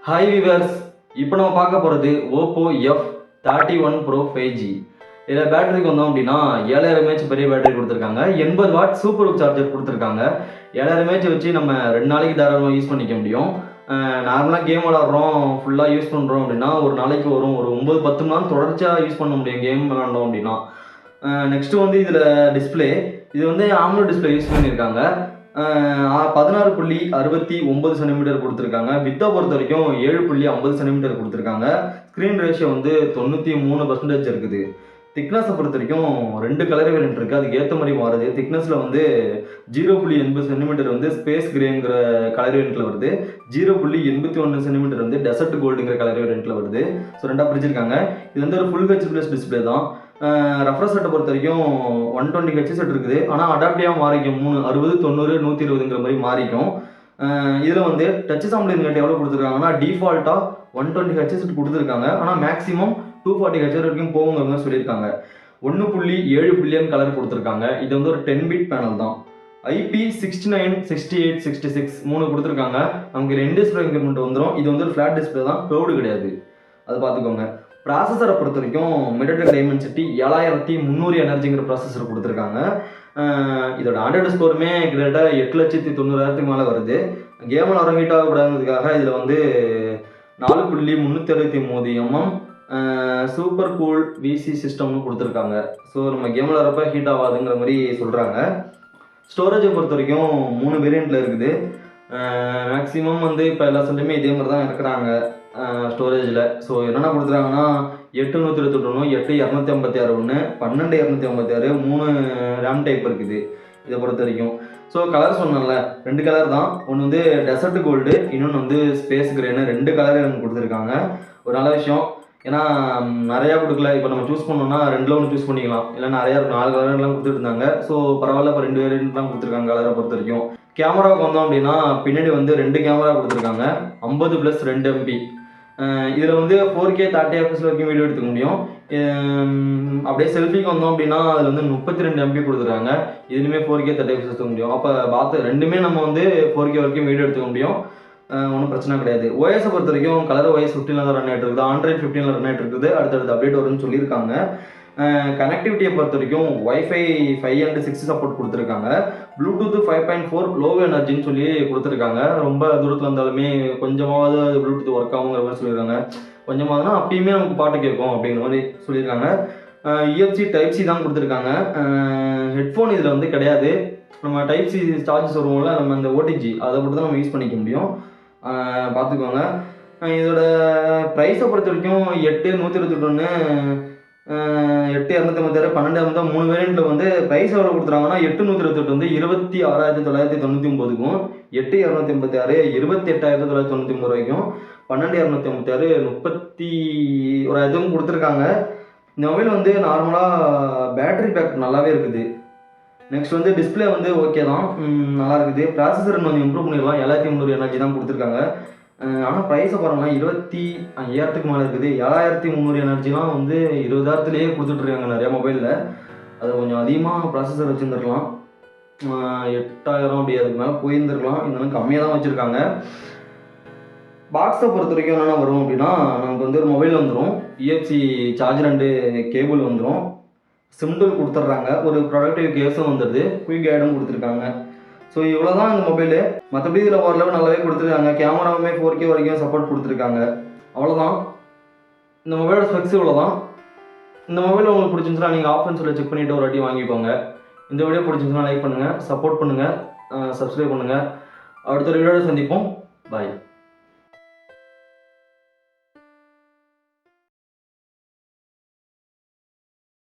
Hi viewers, இப்போ நம்ம பார்க்க போகிறது ஓப்போ F31 Pro 5G. இதில் பேட்டரிக்கு வந்தோம் அப்படின்னா 7000 mAh பெரிய பேட்டரி கொடுத்துருக்காங்க. 80 வாட் சூப்பர் ஹுக் சார்ஜர் கொடுத்துருக்காங்க. 7000 mAh வச்சு நம்ம 2 நாளைக்கு தாராளமாக யூஸ் பண்ணிக்க முடியும். நார்மலாக கேம் விளாட்றோம், ஃபுல்லாக யூஸ் பண்ணுறோம் அப்படின்னா ஒரு நாளைக்கு வரும் ஒரு 9-10 மணி நேரம் தொடர்ச்சியாக யூஸ் பண்ண முடியும் கேம் விளாண்டோம் அப்படின்னா. நெக்ஸ்ட்டு வந்து இதில் டிஸ்பிளே, இது வந்து AMOLED டிஸ்பிளே யூஸ் பண்ணியிருக்காங்க. 16.69 சென்டிமீட்டர் கொடுத்துருக்காங்க. வித்தை பொறுத்த வரைக்கும் 7.50 சென்டிமீட்டர் கொடுத்துருக்காங்க. ஸ்க்ரீன் ரேஷியோ வந்து 93% இருக்குது. திக்னஸை பொறுத்த வரைக்கும் 2 கலர் வேரியன்ட் இருக்குது, அதுக்கு ஏற்ற மாதிரி மாறுது. திக்னஸில் வந்து 0.80 சென்டிமீட்டர் வந்து ஸ்பேஸ் கிரேங்கிற கலர் வேரியண்ட்டில் வருது. 0.81 சென்டிமீட்டர் வந்து டெசர்ட் கோல்டுங்கிற கலர் வேரியண்ட்டில் வருது. ஸோ ரெண்டாக பிரிச்சிருக்காங்க. இது வந்து ஒரு ஃபுல் ஹெச்+ டிஸ்பிளே தான். ரெஃப்ரெஷ் ரேட்டை பொறுத்த வரைக்கும் 120 Hz இருக்குது. ஆனால் அடாப்டிவாக மாறிக்கும் 60, 90, 120ங்கிற மாதிரி மாறிக்கும். இதில் வந்து டச் சாம்பிளிங் ரேட் எவ்வளோ கொடுத்துருக்காங்கன்னா டிஃபால்ட்டாக 120 Hz கொடுத்துருக்காங்க. ஆனால் மேக்ஸிமம் 240 Hz வரைக்கும் போகுங்கிற மாதிரி சொல்லியிருக்காங்க. 1.7 பில்லியன் கலர் கொடுத்துருக்காங்க. இது வந்து ஒரு 10 பிட் பேனல் தான். IP69, 68, 66 3 கொடுத்துருக்காங்க. நமக்கு 2 டிஸ்பிளே இன்க்ரிமெண்ட் வந்துடும். இது வந்து ஒரு ஃப்ளாட் டிஸ்பிளே தான், க்ளவுடு கிடையாது, அது பார்த்துக்கோங்க. ப்ராசஸரை பொறுத்த வரைக்கும் MediaTek Dimensity 7300 எனர்ஜிங்கிற ப்ராசஸர் கொடுத்துருக்காங்க. இதோட ஆண்ட்ராய்டு ஸ்கோருமே கிட்டத்தட்ட 8,90,000 மேலே வருது. கேம் விளாட ஹீட் ஆகக்கூடாதுங்கிறதுக்காக இதில் வந்து 4.369 mm சூப்பர் கூல் விசி சிஸ்டம்னு கொடுத்துருக்காங்க. ஸோ நம்ம கேம் விளாட்றப்ப ஹீட் ஆகாதுங்கிற மாதிரி சொல்கிறாங்க. ஸ்டோரேஜை பொறுத்த வரைக்கும் 3 வேரியண்ட்டில் இருக்குது. மேக்ஸிமம் வந்து இப்போ எல்லா செல்லுமே இதே மாதிரி தான் இருக்கிறாங்க ஸ்டோரேஜில். ஸோ என்னென்ன கொடுத்துருக்காங்கன்னா 8/128 8/256 ஒன்று, 12/256 3 ரேம் டைப் இருக்குது இதை பொறுத்த வரைக்கும். ஸோ கலர் சொன்னேன்ல, 2 கலர் தான். ஒன்று வந்து டெசர்ட் கோல்டு, இன்னொன்று வந்து ஸ்பேஸ் கிரேன்னு 2 கலர் எனக்கு கொடுத்துருக்காங்க. ஒரு நல்ல விஷயம். ஏன்னா நிறையா கொடுக்கல. இப்போ நம்ம சூஸ் பண்ணோம்னா 2ல் ஒன்று சூஸ் பண்ணிக்கலாம், இல்லை நிறையா 4 கலர்லாம் கொடுத்துட்டு இருந்தாங்க. ஸோ பரவாயில்ல, இப்போ 2 வேரியன்ட்லாம் கொடுத்துருக்காங்க கலரை பொறுத்த வரைக்கும். கேமராவுக்கு வந்தோம் அப்படின்னா பின்னாடி வந்து 2 கேமரா கொடுத்துருக்காங்க. 50+2 MP. இதில் வந்து 4K 30 fps வரைக்கும் வீடியோ எடுத்துக்க முடியும். அப்படியே செல்ஃபிக்கு வந்தோம் அப்படின்னா அதில் வந்து 32 MP கொடுத்துருக்காங்க. இதுலேயுமே 4K 30 fps எடுத்துக்க முடியும். அப்போ பார்த்து ரெண்டுமே நம்ம வந்து 4K வரைக்கும் வீடியோ எடுத்துக்க முடியும். ஒன்றும் பிரச்சனை கிடையாது. ஓஎஸை பொறுத்த வரைக்கும் கலர் OS 15 தான் ரன் ஆகிட்டு இருக்குது. ஆண்ட்ராய்டு 15 ரன் ஆகிட்டு இருக்குது. அடுத்தடுத்து அப்டேட் வரும்னு சொல்லியிருக்காங்க. கனெக்டிவிட்டியை பொறுத்த வரைக்கும் Wi-Fi 5 and 6 சப்போர்ட் கொடுத்துருக்காங்க. ப்ளூடூத் 5.4 லோ எனர்ஜின்னு சொல்லி கொடுத்துருக்காங்க. ரொம்ப தூரத்தில் இருந்தாலுமே கொஞ்சமாவது ப்ளூடூத் ஒர்க் ஆகுங்கிற மாதிரி சொல்லியிருக்காங்க. கொஞ்சமாகனா அப்பயுமே நமக்கு பாட்டு கேட்கும் அப்படிங்கிற மாதிரி சொல்லியிருக்காங்க. UFC Type-C தான் கொடுத்துருக்காங்க. ஹெட்ஃபோன் இதில் வந்து கிடையாது. நம்ம Type-C சார்ஜஸ் வருவோம்ல, நம்ம இந்த OTG அதை மட்டும் தான் நம்ம யூஸ் பண்ணிக்க முடியும், பார்த்துக்கோங்க. இதோட ப்ரைஸை பொறுத்த வரைக்கும் 8/128 8/256 12 3 வேரியண்ட்டில் வந்து ப்ரைஸ் எவ்வளோ கொடுத்துறாங்கன்னா 8/128 வந்து 26,999க்கும், 8/256 28,999 ரூபாய்க்கும், 12/256 31,000 கொடுத்துருக்காங்க. இந்த மொபைல் வந்து நார்மலாக பேட்டரி பேக் நல்லாவே இருக்குது. நெக்ஸ்ட் வந்து டிஸ்பிளே வந்து ஓகே தான், நல்லா இருக்குது. ப்ராசஸர் கொஞ்சம் இம்ப்ரூவ் பண்ணிடலாம். 7300 எனர்ஜி தான் கொடுத்துருக்காங்க. ஆனால் ப்ரைஸை பாருங்களேன், 25,000 மேலே இருக்குது. 7300 எனர்ஜிலாம் வந்து 20,000லேயே கொடுத்துட்ருக்காங்க நிறையா மொபைலில். அது கொஞ்சம் அதிகமாக ப்ராசஸர் வச்சுருந்துருக்கலாம். 8,000 அப்படி அதுக்கு மேலே போயிருந்துருக்கலாம். இருந்தாலும் கம்மியாக தான் வச்சுருக்காங்க. பாக்ஸை பொறுத்த வரைக்கும் என்னென்ன வரும் அப்படின்னா, நமக்கு வந்து ஒரு மொபைல் வந்துடும், UFC சார்ஜர் அண்டு கேபிள் வந்துடும், சிம்பிள் கொடுத்துட்றாங்க, ஒரு ப்ரொடக்டிவ் கேஸும் வந்துடுது, குயிக் கைடும் கொடுத்துருக்காங்க. ஸோ இவ்வளோ தான் இந்த மொபைலு. மற்றபடி இதில் ஓரளவு நல்லாவே கொடுத்துருக்காங்க. கேமராவுமே 4K வரைக்கும் சப்போர்ட் கொடுத்துருக்காங்க. அவ்வளோதான் இந்த மொபைலோட ஸ்பெக்ஸ். இவ்வளோ தான். இந்த மொபைல் உங்களுக்கு பிடிச்சிருந்துச்சுன்னா நீங்கள் ஆஃபர்னு சொல்லி செக் பண்ணிவிட்டு ஒரு வாட்டி வாங்கிக்கோங்க. இந்த வீடியோ பிடிச்சிருந்துச்சுன்னா லைக் பண்ணுங்கள், சப்போர்ட் பண்ணுங்கள், சப்ஸ்கிரைப் பண்ணுங்கள். அடுத்த வீடியோவில் சந்திப்போம். பாய்.